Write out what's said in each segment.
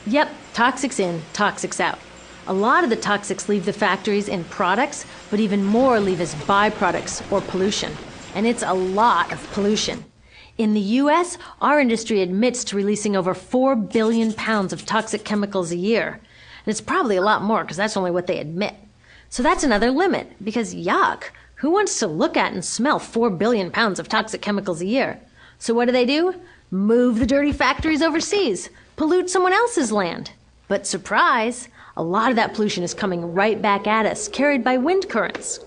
Yep, toxics in, toxics out. A lot of the toxics leave the factories in products, but even more leave as byproducts or pollution. And it's a lot of pollution. In the US, our industry admits to releasing over 4 billion pounds of toxic chemicals a year. And it's probably a lot more because that's only what they admit. So that's another limit, because yuck, who wants to look at and smell 4 billion pounds of toxic chemicals a year? So what do? Move the dirty factories overseas, pollute someone else's land. But surprise, a lot of that pollution is coming right back at us, carried by wind currents.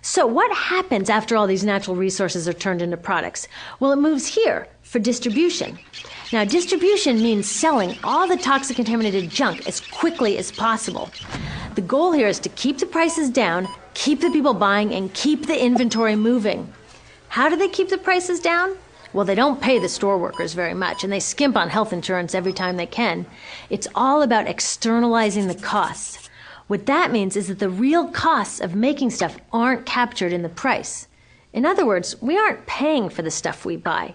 So what happens after all these natural resources are turned into products? Well, it moves here for distribution. Now, distribution means selling all the toxic contaminated junk as quickly as possible. The goal here is to keep the prices down, keep the people buying, and keep the inventory moving. How do they keep the prices down? Well, they don't pay the store workers very much, and they skimp on health insurance every time they can. It's all about externalizing the costs. What that means is that the real costs of making stuff aren't captured in the price. In other words, we aren't paying for the stuff we buy.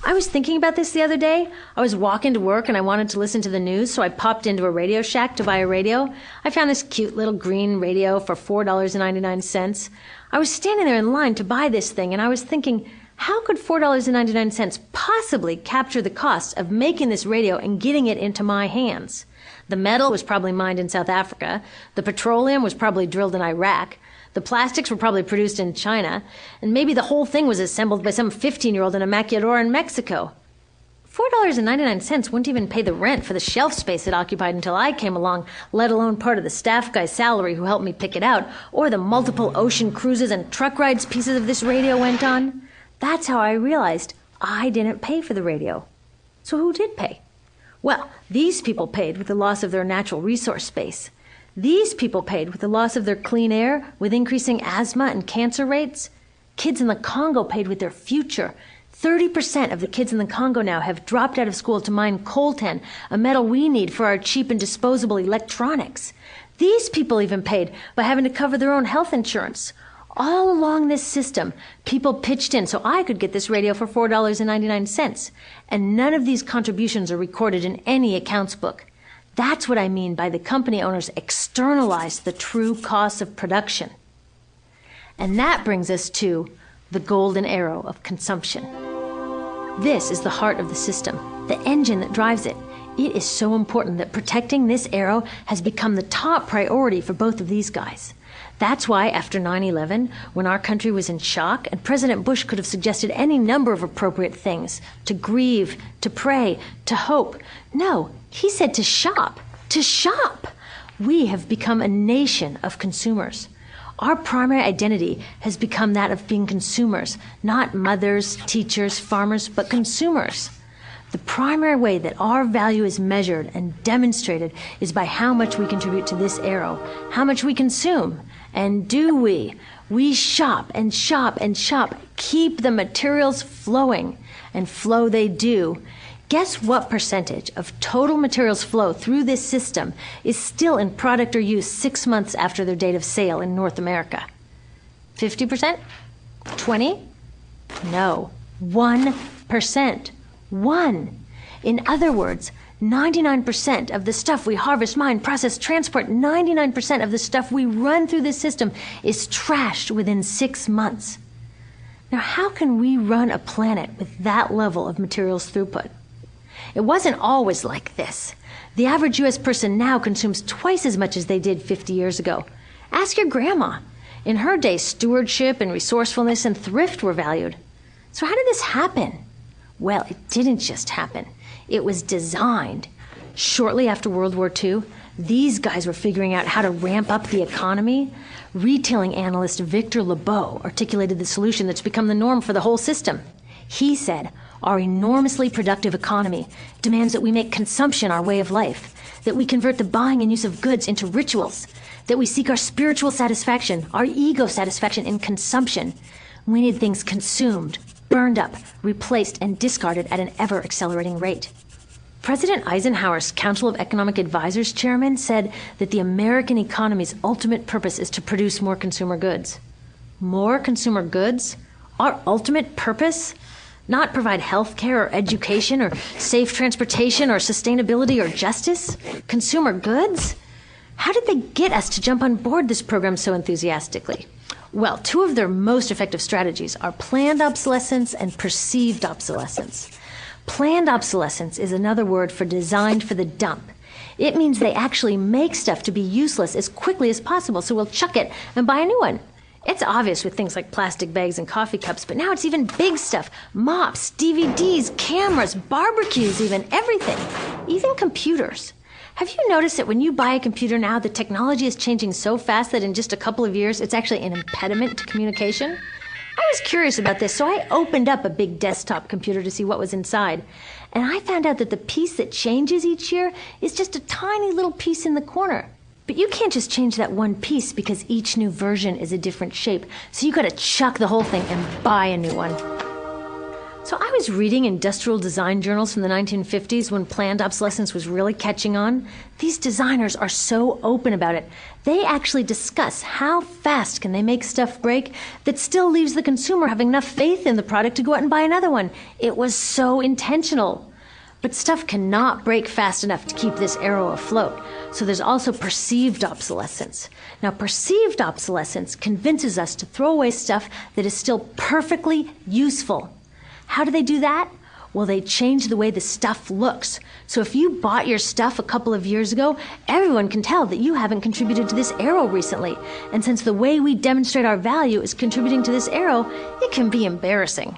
I was thinking about this the other day. I was walking to work and I wanted to listen to the news, so I popped into a Radio Shack to buy a radio. I found this cute little green radio for $4.99. I was standing there in line to buy this thing, and I was thinking, how could $4.99 possibly capture the cost of making this radio and getting it into my hands? The metal was probably mined in South Africa. The petroleum was probably drilled in Iraq. The plastics were probably produced in China. And maybe the whole thing was assembled by some 15-year-old in a maquiladora in Mexico. $4.99 wouldn't even pay the rent for the shelf space it occupied until I came along, let alone part of the staff guy's salary who helped me pick it out, or the multiple ocean cruises and truck rides pieces of this radio went on. That's how I realized I didn't pay for the radio. So who did pay? Well, these people paid with the loss of their natural resource space. These people paid with the loss of their clean air, with increasing asthma and cancer rates. Kids in the Congo paid with their future. 30% of the kids in the Congo now have dropped out of school to mine coltan, a metal we need for our cheap and disposable electronics. These people even paid by having to cover their own health insurance. All along this system, people pitched in so I could get this radio for $4.99. And none of these contributions are recorded in any accounts book. That's what I mean by the company owners externalize the true costs of production. And that brings us to the golden arrow of consumption. This is the heart of the system, the engine that drives it. It is so important that protecting this arrow has become the top priority for both of these guys. That's why after 9/11, when our country was in shock, and President Bush could have suggested any number of appropriate things, to grieve, to pray, to hope. No, he said to shop, to shop. We have become a nation of consumers. Our primary identity has become that of being consumers, not mothers, teachers, farmers, but consumers. The primary way that our value is measured and demonstrated is by how much we contribute to this arrow, how much we consume. And do we? We shop and shop and shop, keep the materials flowing, and flow they do. Guess what percentage of total materials flow through this system is still in product or use 6 months after their date of sale in North America? 50%? 20? No, 1%. 1. In other words, 99% of the stuff we harvest, mine, process, transport, 99% of the stuff we run through this system is trashed within 6 months. Now, how can we run a planet with that level of materials throughput? It wasn't always like this. The average U.S. person now consumes twice as much as they did 50 years ago. Ask your grandma. In her day, stewardship and resourcefulness and thrift were valued. So how did this happen? Well, it didn't just happen. It was designed. Shortly after World War II, these guys were figuring out how to ramp up the economy. Retailing analyst Victor Lebeau articulated the solution that's become the norm for the whole system. He said, our enormously productive economy demands that we make consumption our way of life, that we convert the buying and use of goods into rituals, that we seek our spiritual satisfaction, our ego satisfaction in consumption. We need things consumed, burned up, replaced, and discarded at an ever-accelerating rate. President Eisenhower's Council of Economic Advisors chairman said that the American economy's ultimate purpose is to produce more consumer goods. More consumer goods? Our ultimate purpose? Not provide health care or education or safe transportation or sustainability or justice? Consumer goods? How did they get us to jump on board this program so enthusiastically? Well, two of their most effective strategies are planned obsolescence and perceived obsolescence. Planned obsolescence is another word for designed for the dump. It means they actually make stuff to be useless as quickly as possible, so we'll chuck it and buy a new one. It's obvious with things like plastic bags and coffee cups, but now it's even big stuff. Mops, DVDs, cameras, barbecues even, everything. Even computers. Have you noticed that when you buy a computer now, the technology is changing so fast that in just a couple of years, it's actually an impediment to communication? I was curious about this, so I opened up a big desktop computer to see what was inside. And I found out that the piece that changes each year is just a tiny little piece in the corner. But you can't just change that one piece because each new version is a different shape. So you gotta chuck the whole thing and buy a new one. So I was reading industrial design journals from the 1950s when planned obsolescence was really catching on. These designers are so open about it. They actually discuss how fast can they make stuff break that still leaves the consumer having enough faith in the product to go out and buy another one. It was so intentional. But stuff cannot break fast enough to keep this arrow afloat. So there's also perceived obsolescence. Now, perceived obsolescence convinces us to throw away stuff that is still perfectly useful. How do they do that? Well, they change the way the stuff looks. So if you bought your stuff a couple of years ago, everyone can tell that you haven't contributed to this arrow recently. And since the way we demonstrate our value is contributing to this arrow, it can be embarrassing.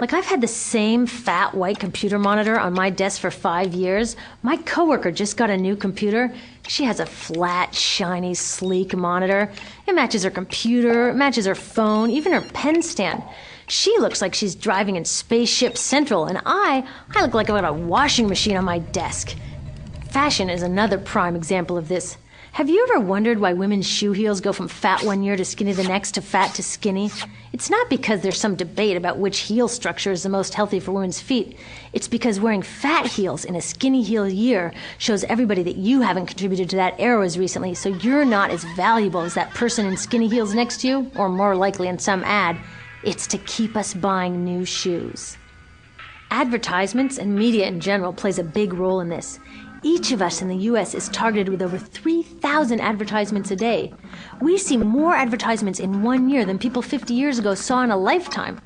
Like, I've had the same fat white computer monitor on my desk for 5 years. My coworker just got a new computer. She has a flat, shiny, sleek monitor. It matches her computer, it matches her phone, even her pen stand. She looks like she's driving in Spaceship Central, and I look like I've got a washing machine on my desk. Fashion is another prime example of this. Have you ever wondered why women's shoe heels go from fat one year to skinny the next to fat to skinny? It's not because there's some debate about which heel structure is the most healthy for women's feet. It's because wearing fat heels in a skinny heel year shows everybody that you haven't contributed to that arrow as recently, so you're not as valuable as that person in skinny heels next to you, or more likely in some ad. It's to keep us buying new shoes. Advertisements and media in general plays a big role in this. Each of us in the U.S. is targeted with over 3,000 advertisements a day. We see more advertisements in 1 year than people 50 years ago saw in a lifetime.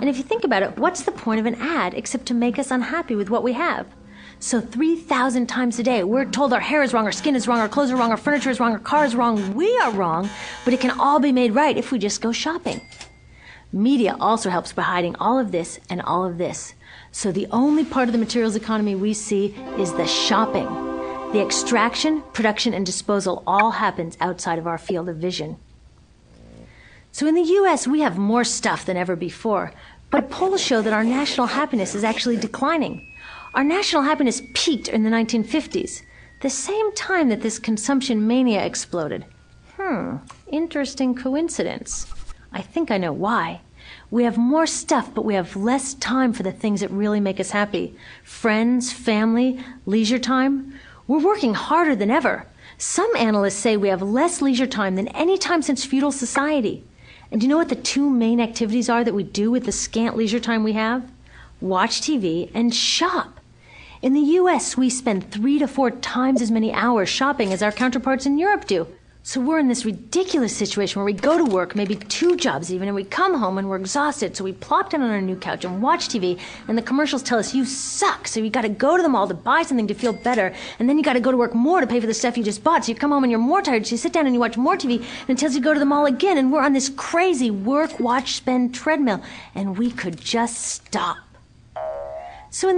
And if you think about it, what's the point of an ad except to make us unhappy with what we have? So 3,000 times a day, we're told our hair is wrong, our skin is wrong, our clothes are wrong, our furniture is wrong, our car is wrong. We are wrong, but it can all be made right if we just go shopping. Media also helps by hiding all of this and all of this. So the only part of the materials economy we see is the shopping. The extraction, production, and disposal all happens outside of our field of vision. So in the U.S., we have more stuff than ever before, but polls show that our national happiness is actually declining. Our national happiness peaked in the 1950s, the same time that this consumption mania exploded. Interesting coincidence. I think I know why. We have more stuff, but we have less time for the things that really make us happy. Friends, family, leisure time. We're working harder than ever. Some analysts say we have less leisure time than any time since feudal society. And do you know what the two main activities are that we do with the scant leisure time we have? Watch TV and shop. In the U.S., we spend 3 to 4 times as many hours shopping as our counterparts in Europe do. So we're in this ridiculous situation where we go to work, maybe 2 jobs even, and we come home and we're exhausted, so we plop down on our new couch and watch TV, and the commercials tell us you suck, so you gotta go to the mall to buy something to feel better, and then you gotta go to work more to pay for the stuff you just bought, so you come home and you're more tired, so you sit down and you watch more TV, and it tells you to go to the mall again, and we're on this crazy work, watch, spend treadmill, and we could just stop. So in